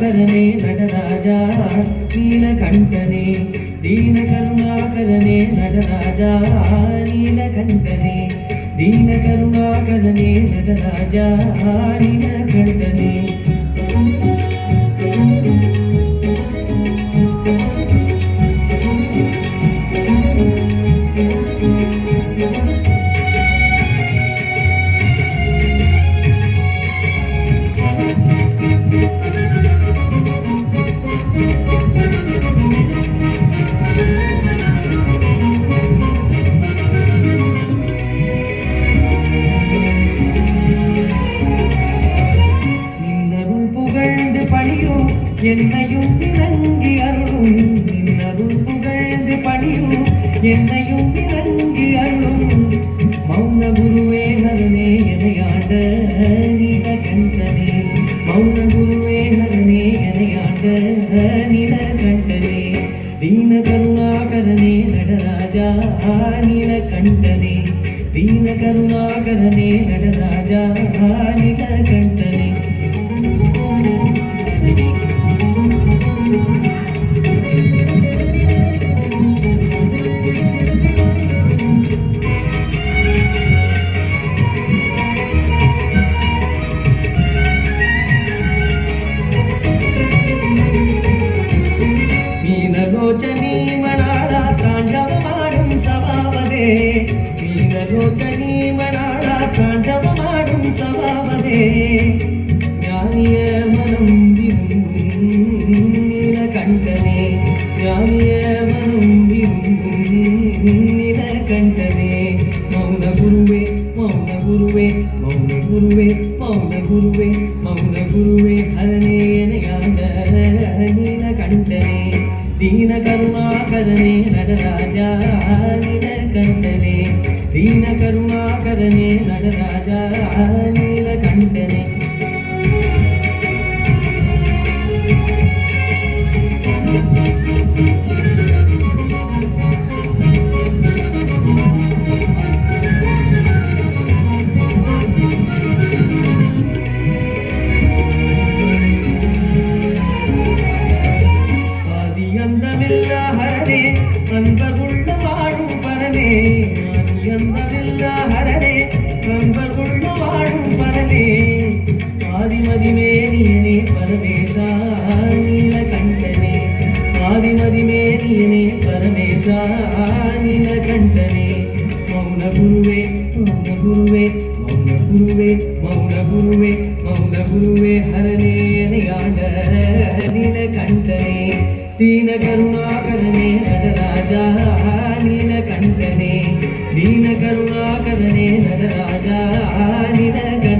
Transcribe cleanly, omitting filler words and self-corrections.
ಕರುಣಾಕರನೇ ನಟರಾಜ ನೀಲಕಂಠನೇ ದೀನ ಕರುಣಾಕರನೇ ನಟರಾಜ ನೀಲಕಂಠನೇ ದೀನ ಕರುಣಾಕರನೇ ನಟರಾಜ ನೀಲಕಂಠನೇ என்னையும் இறங்கி அருளும் நின்னருள் புகழ்ந்து பணியும் என்னையும் இறங்கி அருளும் மௌன குருவே ஹரனே எனையாண்ட நீலகண்டனே மௌன குருவே ஹரனே எனையாண்ட நீலகண்டனே தீன கருணாகரனே நடராஜா நீலகண்டனே தீன கருணாகரனே நடராஜா நீலகண்டனே मीनलोचनी मनाला तांडवमाडुं सभावदे मीनलोचनी मनाला तांडवमाडुं सभावदे ज्ञानिय मनं विरुंगुं नीलकण्ठने ज्ञानिय मनं विरुंगुं नीलकण्ठने मौन गुरुवे मौन गुरुवे मौन गुरुवे मौन गुरुवे मौन गुरुवे हरने यनयाण्ड नीलकण्ठने दीन करुणाकरणे नटराजा नीलकण्ठने दीन करुणाकरणे नटराजा नीलकण्ठने அன்பர் உள்ள வாழும் பரனே அந்தமில்லா ஹரனே அன்பர் உள்ள வாழும் பரனே ஆதிமதிமேனியனே பரமேசா நீலகண்டனே ஆதிமதிமேனியனே பரமேசா நீலகண்டனே மௌன குருவே மௌன குருவே மௌன குருவே மௌன குருவே மௌன குருவே ஹரனே எனையாண்ட நீலகண்டனே दीन करुणाकरणे नटराजा नीलकण्ठने दीन करुणाकरणे नटराजा नीलकण्ठने